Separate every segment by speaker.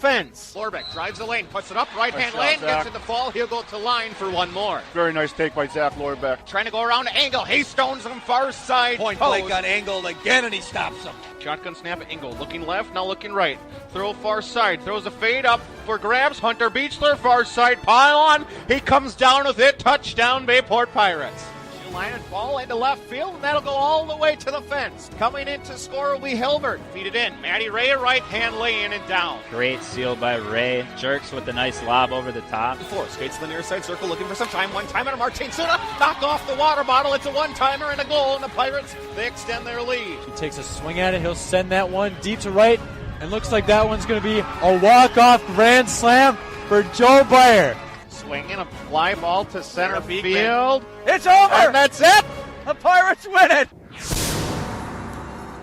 Speaker 1: offense.
Speaker 2: Lorbeck drives the lane, puts it up, right-hand lane, gets it to fall. He'll go to line for one more.
Speaker 3: Very nice take by Zach Lorbeck.
Speaker 2: Trying to go around the angle. Haystones on far side.
Speaker 1: Point blank got angled again, and he stops him.
Speaker 2: Shotgun snap at Engel. Looking left, now looking right. Throw far side. Throws a fade up for grabs. Hunter Beechler, far side pile on. He comes down with it. Touchdown, Bayport Pirates. Line and ball into left field, and that'll go all the way to the fence. Coming in to score will be Hilbert. Feed it in. Matty Ray, right-hand lane and down.
Speaker 4: Great steal by Ray. Jerks with a nice lob over the top.
Speaker 2: Four skates to the near side circle, looking for some time. One-timer to Martin Suna. Knock off the water bottle. It's a one-timer and a goal, and the Pirates, they extend their lead.
Speaker 5: He takes a swing at it. He'll send that one deep to right, and looks like that one's going to be a walk-off grand slam for Joe Byer.
Speaker 2: Swinging a fly ball to center field.
Speaker 5: It's over!
Speaker 2: And that's it!
Speaker 5: The Pirates win it!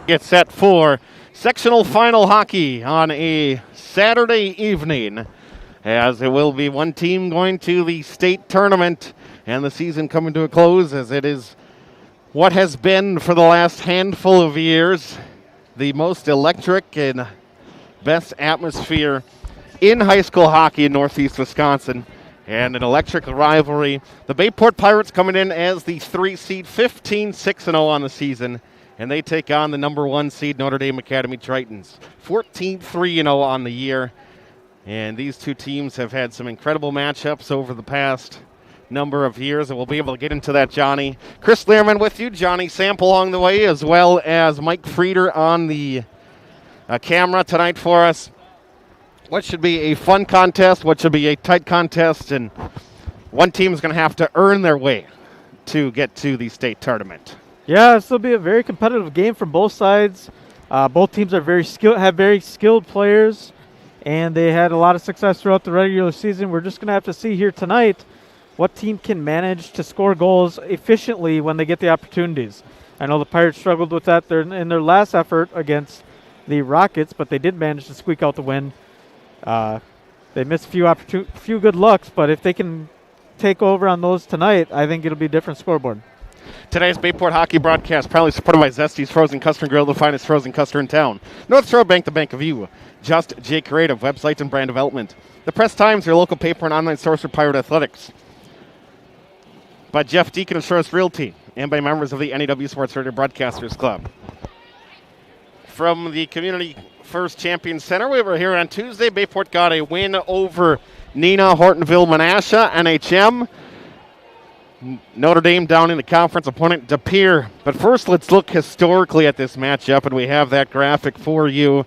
Speaker 6: Get set for sectional final hockey on a Saturday evening, as it will be one team going to the state tournament and the season coming to a close, as it is what has been for the last handful of years the most electric and best atmosphere in high school hockey in Northeast Wisconsin. And an electric rivalry. The Bayport Pirates coming in as the 3 seed, 15-6-0 on the season. And they take on the number 1 seed Notre Dame Academy Tritons, 14-3-0 on the year. And these two teams have had some incredible matchups over the past number of years, and we'll be able to get into that, Johnny. Chris Learman with you, Johnny Sample along the way, as well as Mike Frieder on the camera tonight for us. What should be a fun contest, what should be a tight contest, and one team is going to have to earn their way to get to the state tournament.
Speaker 7: Yeah, this will be a very competitive game from both sides. Both teams are have very skilled players, and they had a lot of success throughout the regular season. We're just going to have to see here tonight what team can manage to score goals efficiently when they get the opportunities. I know the Pirates struggled with that in their last effort against the Rockets, but they did manage to squeak out the win. They missed a few good looks, but if they can take over on those tonight, I think it'll be a different scoreboard.
Speaker 6: Today's Bayport hockey broadcast proudly supported by Zesty's Frozen Custard Grill, the finest frozen custard in town. North Shore Bank, the bank of you. Just J Creative, website and brand development. The Press Times, your local paper and online source for Pirate Athletics. By Jeff Deacon of Shores Realty, and by members of the NEW Sports Radio Broadcasters Club. From the Community First Champion Center, we were here on Tuesday. Bayport got a win over Neenah, Hortonville, Menasha, NHM. Notre Dame down in the conference opponent, De Pere. But first, let's look historically at this matchup, and we have that graphic for you.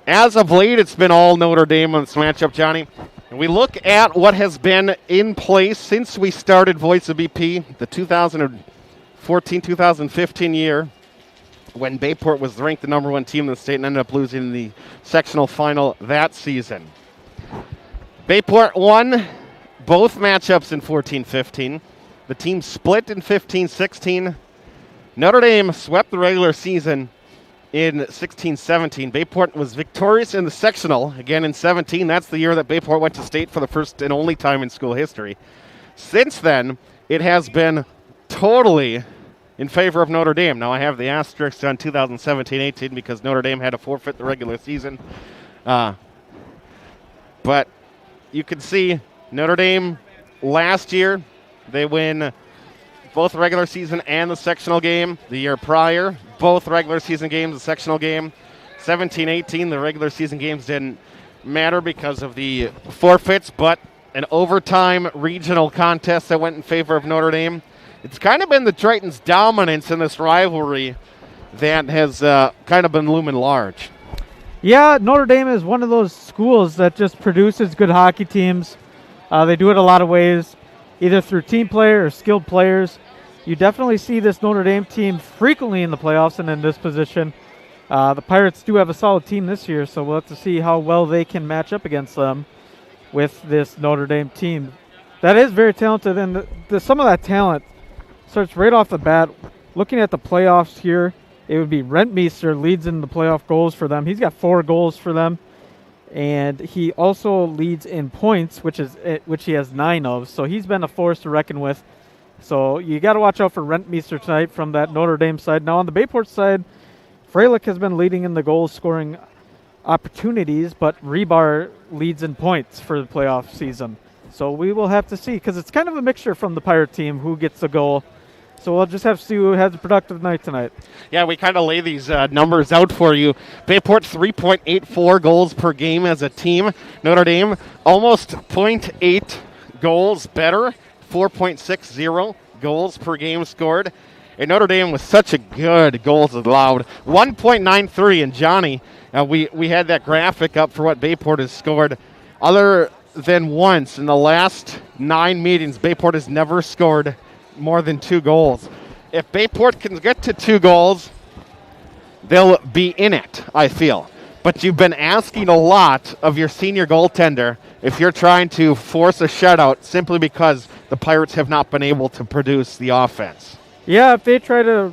Speaker 6: As of late, it's been all Notre Dame on this matchup, Johnny. And we look at what has been in place since we started Voice of BP, the 2014-2015 year, when Bayport was ranked the number 1 team in the state and ended up losing the sectional final that season. Bayport won both matchups in 14-15. The team split in 15-16. Notre Dame swept the regular season in 16-17. Bayport was victorious in the sectional, again in 17. That's the year that Bayport went to state for the first and only time in school history. Since then, it has been totally in favor of Notre Dame. Now, I have the asterisk on 2017-18 because Notre Dame had to forfeit the regular season. But you can see Notre Dame last year, they win both regular season and the sectional game. The year prior, both regular season games, the sectional game. 17-18, the regular season games didn't matter because of the forfeits, but an overtime regional contest that went in favor of Notre Dame. It's kind of been the Tritons' dominance in this rivalry that has kind of been looming large.
Speaker 7: Yeah, Notre Dame is one of those schools that just produces good hockey teams. They do it a lot of ways, either through team play or skilled players. You definitely see this Notre Dame team frequently in the playoffs and in this position. The Pirates do have a solid team this year, so we'll have to see how well they can match up against them with this Notre Dame team. That is very talented, and some of that talent starts right off the bat. Looking at the playoffs here, it would be Rentmeester leads in the playoff goals for them. He's got 4 goals for them, and he also leads in points, which he has 9 of. So he's been a force to reckon with. So you got to watch out for Rentmeester tonight from that Notre Dame side. Now on the Bayport side, Freilich has been leading in the goal scoring opportunities, but Rebar leads in points for the playoff season. So we will have to see, because it's kind of a mixture from the Pirate team who gets the goal. So we'll just have to see who has a productive night tonight.
Speaker 6: Yeah, we kind of lay these numbers out for you. Bayport 3.84 goals per game as a team. Notre Dame almost 0.8 goals better, 4.60 goals per game scored. And Notre Dame with such a good goals allowed, 1.93. And Johnny, we had that graphic up for what Bayport has scored. Other than once in the last 9 meetings, Bayport has never scored more than 2 goals. If Bayport can get to 2 goals, they'll be in it, I feel. But you've been asking a lot of your senior goaltender if you're trying to force a shutout simply because the Pirates have not been able to produce the offense.
Speaker 7: Yeah, if they try to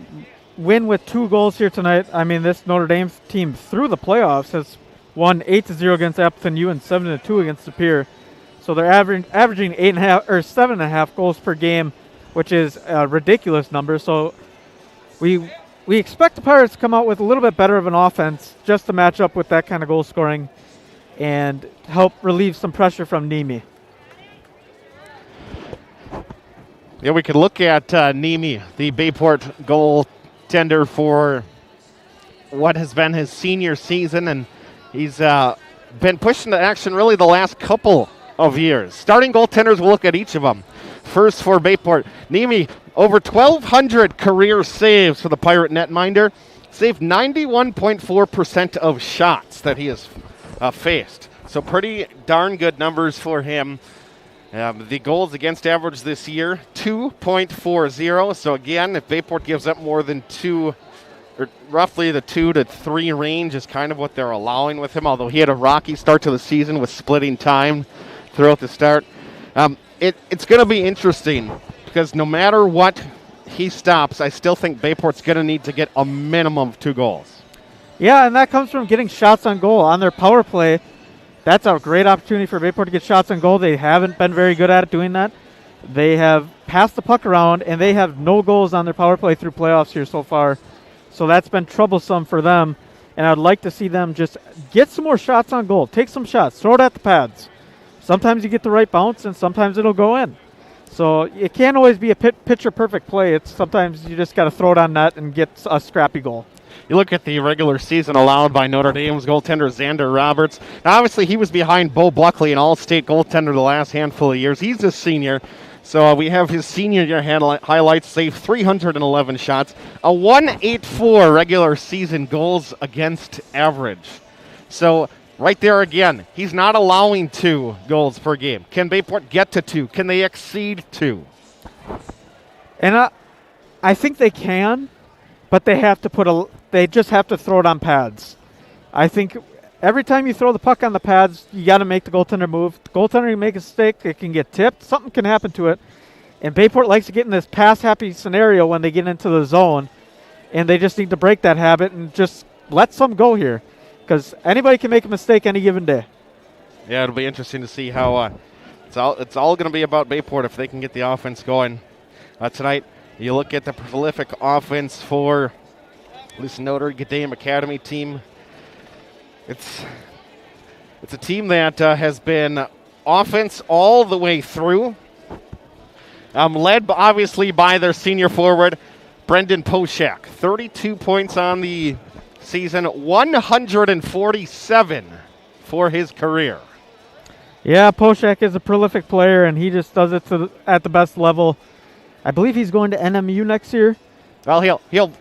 Speaker 7: win with 2 goals here tonight, I mean, this Notre Dame team through the playoffs has won 8-0 against Appleton U and 7-2 against Superior. So they're averaging 8.5 or 7.5 goals per game, which is a ridiculous number. So we expect the Pirates to come out with a little bit better of an offense just to match up with that kind of goal scoring and help relieve some pressure from Nemi.
Speaker 6: Yeah, we could look at Nemi, the Bayport goaltender for what has been his senior season, and he's been pushed into action really the last couple of years. Starting goaltenders, we'll look at each of them. First for Bayport, Nemi, over 1,200 career saves for the Pirate netminder. Saved 91.4% of shots that he has faced. So pretty darn good numbers for him. The goals against average this year, 2.40. So again, if Bayport gives up more than 2, or roughly the 2 to 3 range is kind of what they're allowing with him, although he had a rocky start to the season with splitting time throughout the start. It's going to be interesting because no matter what he stops, I still think Bayport's going to need to get a minimum of 2 goals.
Speaker 7: Yeah, and that comes from getting shots on goal. On their power play, that's a great opportunity for Bayport to get shots on goal. They haven't been very good at doing that. They have passed the puck around, and they have no goals on their power play through playoffs here so far. So that's been troublesome for them, and I'd like to see them just get some more shots on goal. Take some shots. Throw it at the pads. Sometimes you get the right bounce, and sometimes it'll go in. So it can't always be a picture-perfect play. It's sometimes you just got to throw it on net and get a scrappy goal.
Speaker 6: You look at the regular season allowed by Notre Dame's goaltender, Xander Roberts. Now, obviously, he was behind Bo Buckley, an all-state goaltender the last handful of years. He's a senior. So we have his senior year highlights, saved 311 shots, a 1.84 regular season goals against average. So right there again, he's not allowing 2 goals per game. Can Bayport get to 2? Can they exceed 2?
Speaker 7: And I think they can, but they have to they just have to throw it on pads. I think every time you throw the puck on the pads, you got to make the goaltender move. The goaltender can make a mistake, it can get tipped, something can happen to it. And Bayport likes to get in this pass-happy scenario when they get into the zone, and they just need to break that habit and just let some go here, because anybody can make a mistake any given day.
Speaker 6: Yeah, it'll be interesting to see how it's all going to be about Bayport if they can get the offense going tonight. You look at the prolific offense for this Notre Dame Academy team. It's a team that has been offense all the way through, led obviously by their senior forward, Brendan Poshak. 32 points on the season, 147 for his career.
Speaker 7: Yeah, Poshak is a prolific player, and he just does it at the best level. I believe he's going to NMU next year.
Speaker 6: Well, he'll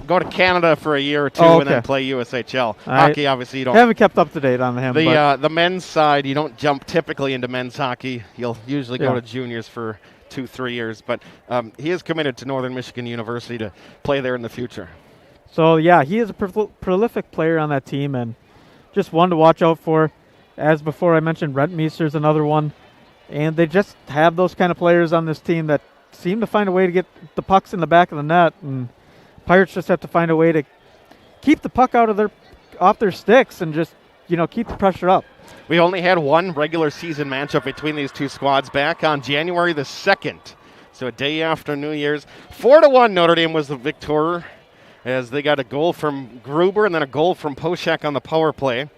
Speaker 6: go to Canada for a year or 2 and then play USHL. Hockey, obviously, you don't.
Speaker 7: I haven't kept up to date on him.
Speaker 6: The men's side, you don't jump typically into men's hockey. You'll usually go to juniors for 2-3 years. But he is committed to Northern Michigan University to play there in the future.
Speaker 7: So, yeah, he is a prolific player on that team, and just one to watch out for. As before I mentioned, Brent Meester's another one. And they just have those kind of players on this team that seem to find a way to get the pucks in the back of the net, and Pirates just have to find a way to keep the puck off their sticks and just, keep the pressure up.
Speaker 6: We only had one regular season matchup between these two squads back on January the 2nd, so a day after New Year's. 4-1 Notre Dame was the victor as they got a goal from Gruber and then a goal from Poshak on the power play.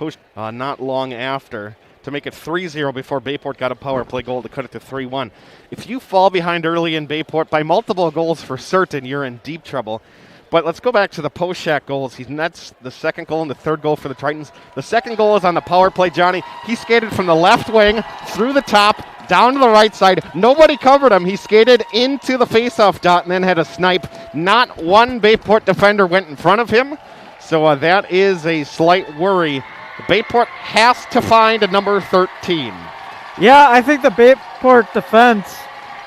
Speaker 6: push not long after to make it 3-0 before Bayport got a power play goal to cut it to 3-1. If you fall behind early in Bayport by multiple goals for certain, you're in deep trouble. But let's go back to the Poshak goals. That's the second goal and the third goal for the Tritons. The second goal is on the power play, Johnny. He skated from the left wing through the top, down to the right side. Nobody covered him. He skated into the faceoff dot and then had a snipe. Not one Bayport defender went in front of him. So that is a slight worry. Bayport has to find a number 13.
Speaker 7: Yeah, I think the Bayport defense,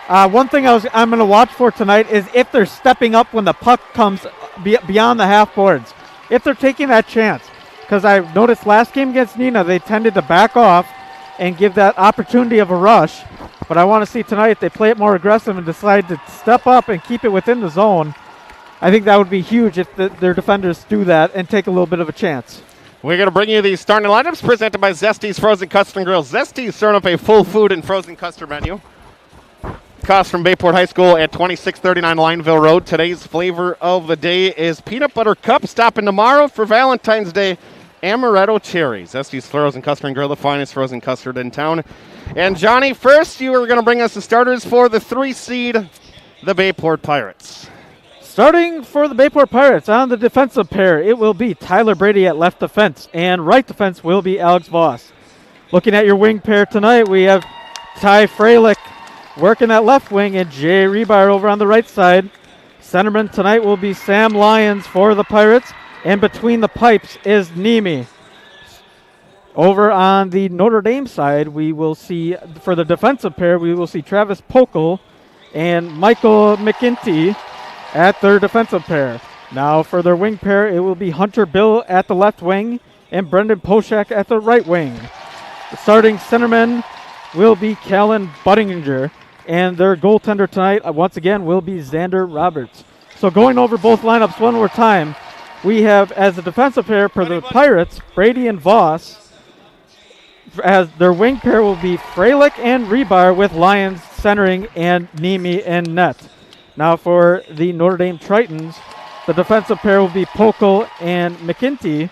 Speaker 7: one thing I'm going to watch for tonight is if they're stepping up when the puck comes beyond the half boards. If they're taking that chance. Because I noticed last game against Neenah, they tended to back off and give that opportunity of a rush. But I want to see tonight if they play it more aggressive and decide to step up and keep it within the zone. I think that would be huge if their defenders do that and take a little bit of a chance.
Speaker 6: We're going to bring you the starting lineups presented by Zesty's Frozen Custard Grill. Zesty's serving up a full food and frozen custard menu. Across from Bayport High School at 2639 Lineville Road. Today's flavor of the day is peanut butter cup. Stopping tomorrow for Valentine's Day, amaretto cherries. Zesty's Frozen Custard Grill, the finest frozen custard in town. And Johnny, first you are going to bring us the starters for the 3 seed, the Bayport Pirates.
Speaker 7: Starting for the Bayport Pirates on the defensive pair, it will be Tyler Brady at left defense, and right defense will be Alex Voss. Looking at your wing pair tonight, we have Ty Freilich working that left wing and Jay Rebar over on the right side. Centerman tonight will be Sam Lyons for the Pirates, and between the pipes is Nemi. Over on the Notre Dame side, we will see, for the defensive pair, we will see Travis Pokel and Michael McInty at their defensive pair. Now for their wing pair, it will be Hunter Bill at the left wing and Brendan Poshak at the right wing. The starting centerman will be Callan Buttinger, and their goaltender tonight, once again, will be Xander Roberts. So going over both lineups one more time, we have as a defensive pair for the Pirates, Brady and Voss. As their wing pair will be Freilich and Rebar with Lyons centering and Nemi in net. Now for the Notre Dame Tritons, the defensive pair will be Pokel and McInty.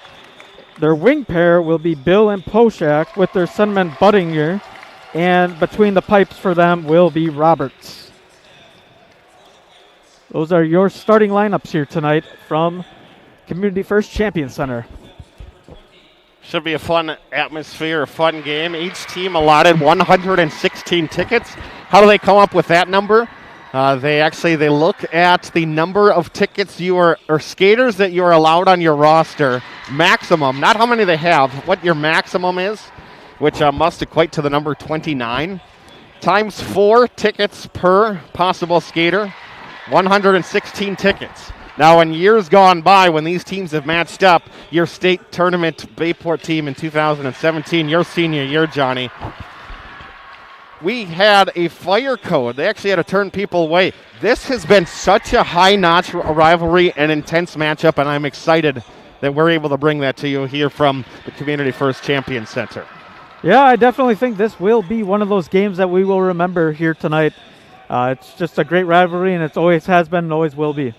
Speaker 7: Their wing pair will be Bill and Poshak with their centerman Buttinger. And between the pipes for them will be Roberts. Those are your starting lineups here tonight from Community First Champion Center.
Speaker 6: Should be a fun atmosphere, a fun game. Each team allotted 116 tickets. How do they come up with that number? They look at the number of tickets or skaters that you are allowed on your roster, maximum, not how many they have, what your maximum is, which must equate to the number 29, times 4 tickets per possible skater, 116 tickets. Now, in years gone by, when these teams have matched up, your state tournament Bayport team in 2017, your senior year, Johnny, we had a fire code. They actually had to turn people away. This has been such a high-notch rivalry and intense matchup, and I'm excited that we're able to bring that to you here from the Community First Champion Center.
Speaker 7: Yeah, I definitely think this will be one of those games that we will remember here tonight. It's just a great rivalry, and it always has been and always will be.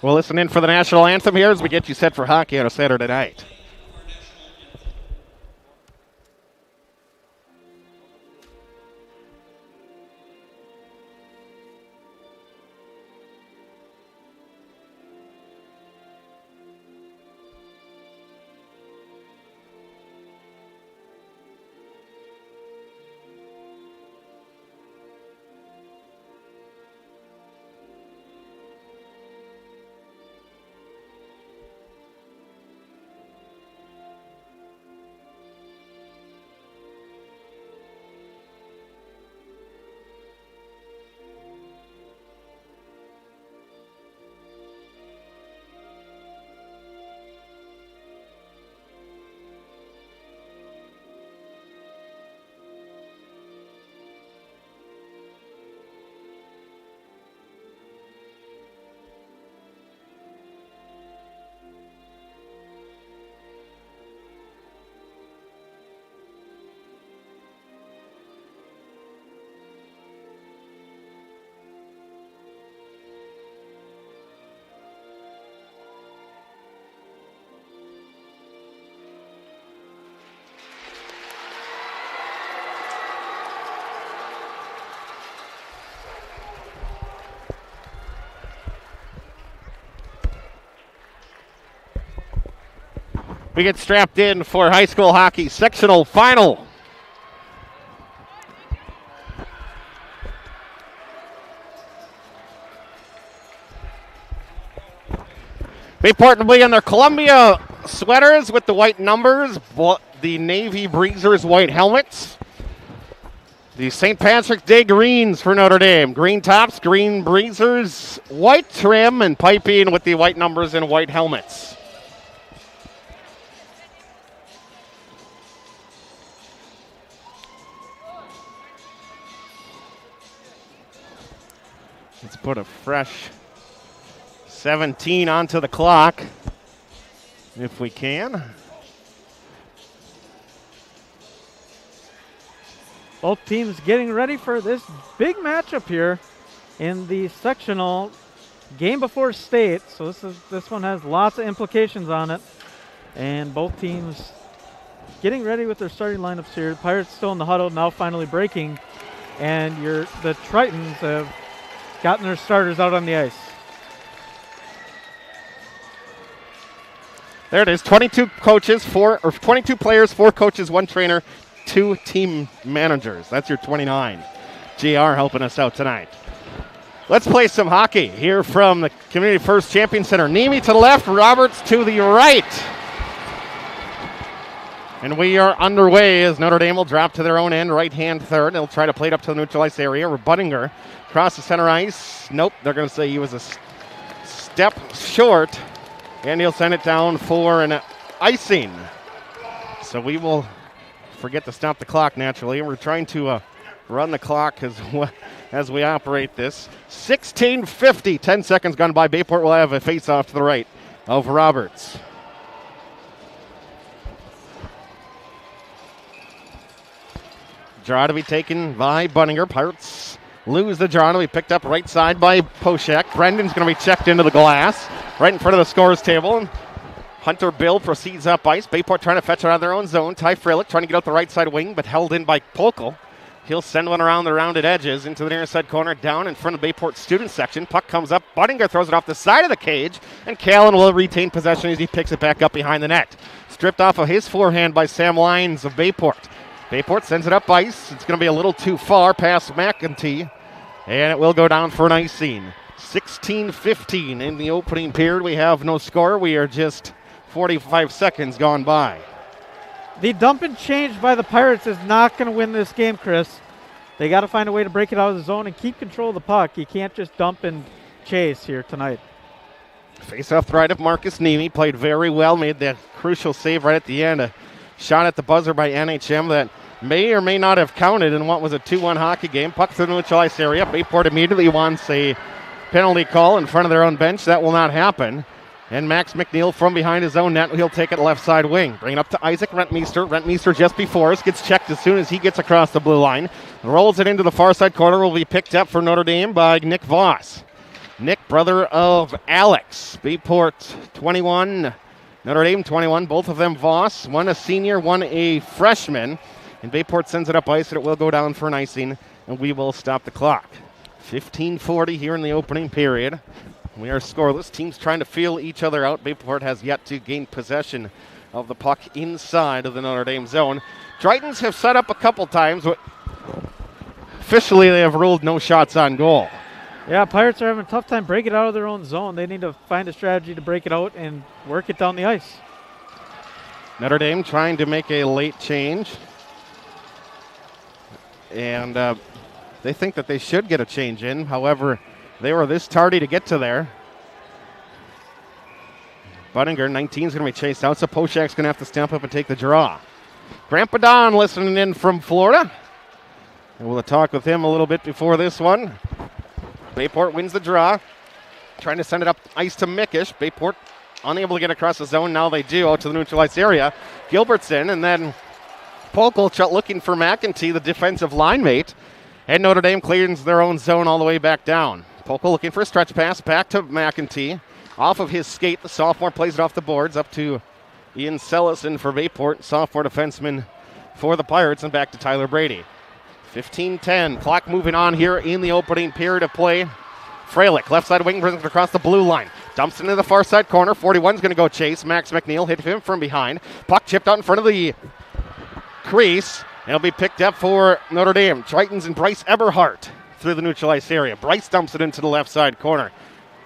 Speaker 6: Well, listen in for the national anthem here as we get you set for hockey on a Saturday night. We get strapped in for high school hockey sectional final. Bayport will be in their Columbia sweaters with the white numbers, the Navy Breezers white helmets. The St. Patrick's Day greens for Notre Dame. Green tops, green breezers, white trim, and piping with the white numbers and white helmets. Let's put a fresh 17 onto the clock, if we can.
Speaker 7: Both teams getting ready for this big matchup here in the sectional game before state. So this one has lots of implications on it. And both teams getting ready with their starting lineups here. Pirates still in the huddle, now finally breaking. And the Tritons have gotten their starters out on the ice.
Speaker 6: There it is, 22 coaches, 22 players, 4 coaches, 1 trainer, 2 team managers. That's your 29. GR helping us out tonight. Let's play some hockey here from the Community First Champion Center. Niemi to the left, Roberts to the right. And we are underway as Notre Dame will drop to their own end, right-hand third. They'll try to play it up to the neutral ice area. Buttinger across the center ice. Nope, they're going to say he was a step short. And he'll send it down for an icing. So we will forget to stop the clock naturally. We're trying to run the clock as we operate this. 16:50, 10 seconds gone by. Bayport will have a face-off to the right of Roberts. Draw to be taken by Bunninger. Pirates lose the draw to be picked up right side by Poshak. Brendan's going to be checked into the glass right in front of the scorer's table. Hunter Bill proceeds up ice. Bayport trying to fetch it out of their own zone. Ty Freilich trying to get out the right side wing, but held in by Polkel. He'll send one around the rounded edges into the near side corner, down in front of Bayport student section. Puck comes up. Buttinger throws it off the side of the cage, and Callan will retain possession as he picks it back up behind the net. Stripped off of his forehand by Sam Lyons of Bayport. Bayport sends it up ice. It's going to be a little too far past McEntee, and it will go down for an icing. 16:15 in the opening period. We have no score. We are just 45 seconds gone by.
Speaker 7: The dump and change by the Pirates is not going to win this game, Chris. They got to find a way to break it out of the zone and keep control of the puck. You can't just dump and chase here tonight.
Speaker 6: Face off the right of Marcus Niemi. Played very well. Made that crucial save right at the end. A shot at the buzzer by NHM that may or may not have counted in what was a 2-1 hockey game. Puck through the neutral ice area. Bayport immediately wants a penalty call in front of their own bench. That will not happen. And Max McNeil from behind his own net. He'll take it left side wing. Bring it up to Isaac Rentmeester. Rentmeester just before us. Gets checked as soon as he gets across the blue line. Rolls it into the far side corner. Will be picked up for Notre Dame by Nick Voss. Nick, brother of Alex. Bayport 21. Notre Dame 21. Both of them Voss. One a senior, one a freshman. And Bayport sends it up ice, and it will go down for an icing, and we will stop the clock. 15:40 here in the opening period. We are scoreless. Teams trying to feel each other out. Bayport has yet to gain possession of the puck inside of the Notre Dame zone. Tritons have set up a couple times, but officially they have ruled no shots on goal.
Speaker 7: Yeah, Pirates are having a tough time breaking it out of their own zone. They need to find a strategy to break it out and work it down the ice.
Speaker 6: Notre Dame trying to make a late change. And they think that they should get a change in. However, they were this tardy to get to there. Buttinger, 19, is going to be chased out, so Poshak's going to have to stamp up and take the draw. Grandpa Don listening in from Florida. And we'll talk with him a little bit before this one. Bayport wins the draw. Trying to send it up ice to Mickish. Bayport unable to get across the zone. Now they do out to the neutral ice area. Gilbertson, and then Polkel looking for McEntee, the defensive line mate. And Notre Dame clears their own zone all the way back down. Polkel looking for a stretch pass back to McEntee. Off of his skate, the sophomore plays it off the boards up to Ian Sellison for Bayport, sophomore defenseman for the Pirates, and back to Tyler Brady. 15-10, clock moving on here in the opening period of play. Freilich, left side wing, brings it across the blue line. Dumps into the far side corner. 41's going to go chase. Max McNeil hit him from behind. Puck chipped out in front of the crease. It'll be picked up for Notre Dame. Tritons and Bryce Eberhardt through the neutralized area. Bryce dumps it into the left side corner.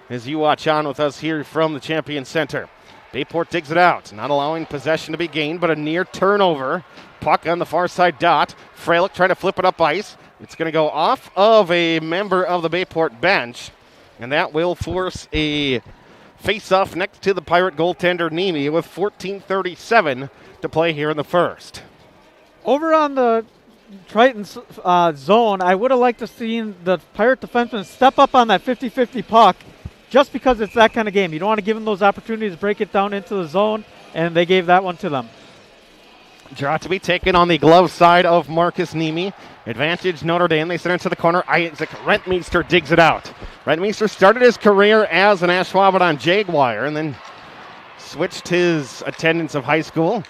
Speaker 6: As you watch on with us here from the Champion Center. Bayport digs it out, not allowing possession to be gained, but a near turnover. Puck on the far side dot. Freilich trying to flip it up ice. It's going to go off of a member of the Bayport bench, and that will force a face-off next to the Pirate goaltender Nemi with 14:37 to play here in the first.
Speaker 7: Over on the Tritons zone, I would have liked to see the Pirate defenseman step up on that 50-50 puck just because it's that kind of game. You don't want to give them those opportunities to break it down into the zone, and they gave that one to them.
Speaker 6: Draw to be taken on the glove side of Marcus Nemi. Advantage Notre Dame. They send it to the corner. Isaac Rentmeester digs it out. Rentmeester started his career as an Ashwaubenon Jaguar and then switched his attendance of high school.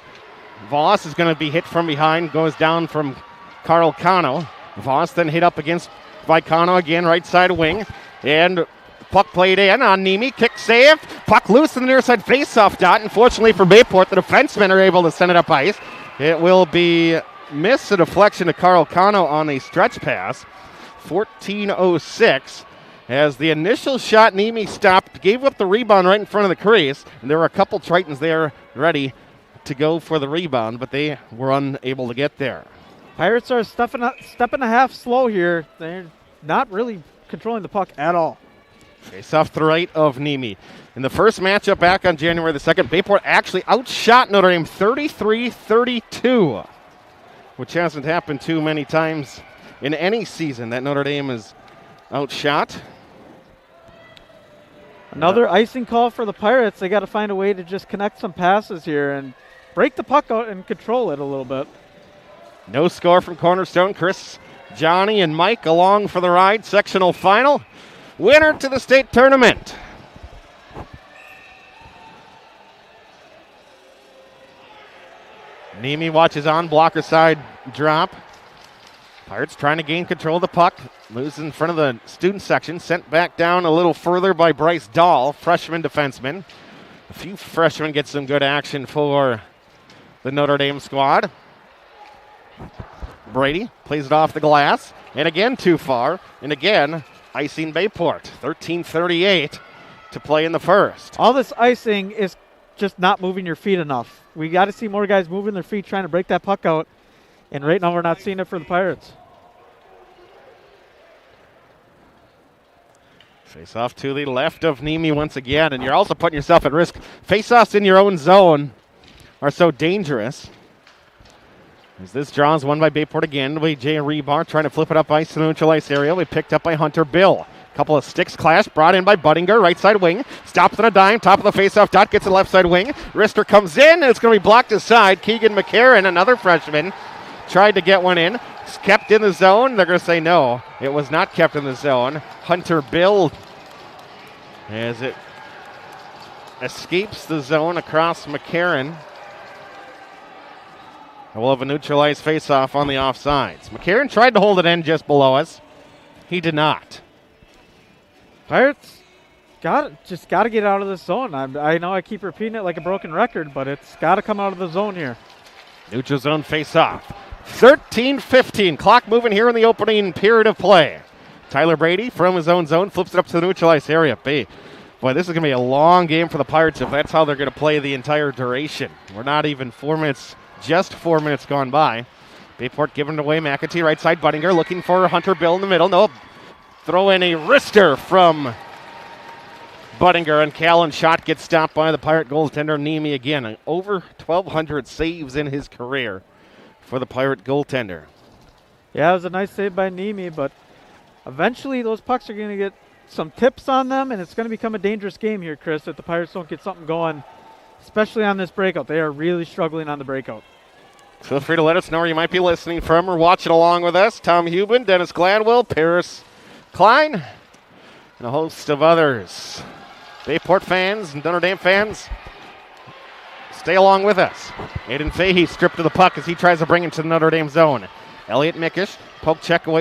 Speaker 6: Voss is going to be hit from behind, goes down from Carl Cano. Voss then hit up against Vicano again, right side wing. And puck played in on Nemi. Kick saved. Puck loose in the near side face-off dot. Unfortunately for Bayport, the defensemen are able to send it up ice. It will be miss a deflection to Carl Cano on a stretch pass. 14:06. As the initial shot, Nemi stopped, gave up the rebound right in front of the crease. And there were a couple Tritons there ready to go for the rebound, but they were unable to get there.
Speaker 7: Pirates are step and a half slow here. They're not really controlling the puck at all.
Speaker 6: Face off the right of Nemi. In the first matchup back on January the 2nd, Bayport actually outshot Notre Dame 33-32, which hasn't happened too many times in any season that Notre Dame is outshot.
Speaker 7: Another icing call for the Pirates. They got to find a way to just connect some passes here and break the puck out and control it a little bit.
Speaker 6: No score from Cornerstone. Chris, Johnny, and Mike along for the ride. Sectional final. Winner to the state tournament. Nemi watches on, blocker side drop. Pirates trying to gain control of the puck. Moves in front of the student section. Sent back down a little further by Bryce Dahl, freshman defenseman. A few freshmen get some good action for the Notre Dame squad. Brady plays it off the glass. And again too far. And again icing Bayport. 13:38 to play in the first.
Speaker 7: All this icing is just not moving your feet enough. We got to see more guys moving their feet trying to break that puck out. And right now we're not seeing it for the Pirates.
Speaker 6: Face off to the left of Nemi once again. And you're also putting yourself at risk. Face-offs in your own zone are so dangerous. As this draw is won by Bayport again. Jay Rebar trying to flip it up ice to the neutral ice area. We picked up by Hunter Bill. Couple of sticks clash, brought in by Budinger, right side wing. Stops on a dime, top of the faceoff dot, gets it left side wing. Rister comes in, and it's going to be blocked aside. Keegan McCarron, another freshman, tried to get one in. It's kept in the zone. They're going to say no. It was not kept in the zone. Hunter Bill, as it escapes the zone across McCarron. And we'll have a neutralized faceoff on the offsides. McCarron tried to hold it in just below us. He did not.
Speaker 7: Pirates just got to get out of this zone. I know I keep repeating it like a broken record, but it's got to come out of the zone here.
Speaker 6: Neutral zone face-off. 13-15. Clock moving here in the opening period of play. Tyler Brady from his own zone flips it up to the neutralized area. Boy, this is going to be a long game for the Pirates if that's how they're going to play the entire duration. We're not even 4 minutes, just 4 minutes gone by. Bayport giving it away. McAtee right side. Budinger looking for Hunter Bill in the middle. Nope. Throw in a wrister from Budinger, and Callan's shot gets stopped by the Pirate goaltender Nemi again. Over 1,200 saves in his career for the Pirate goaltender.
Speaker 7: Yeah, it was a nice save by Nemi, but eventually those pucks are going to get some tips on them, and it's going to become a dangerous game here, Chris, if the Pirates don't get something going, especially on this breakout. They are really struggling on the breakout.
Speaker 6: Feel free to let us know where you might be listening from or watching along with us. Tom Hubin, Dennis Gladwell, Paris Klein, and a host of others. Bayport fans and Notre Dame fans, stay along with us. Aiden Fahey stripped of the puck as he tries to bring it to the Notre Dame zone. Elliot Mickish, poke check away.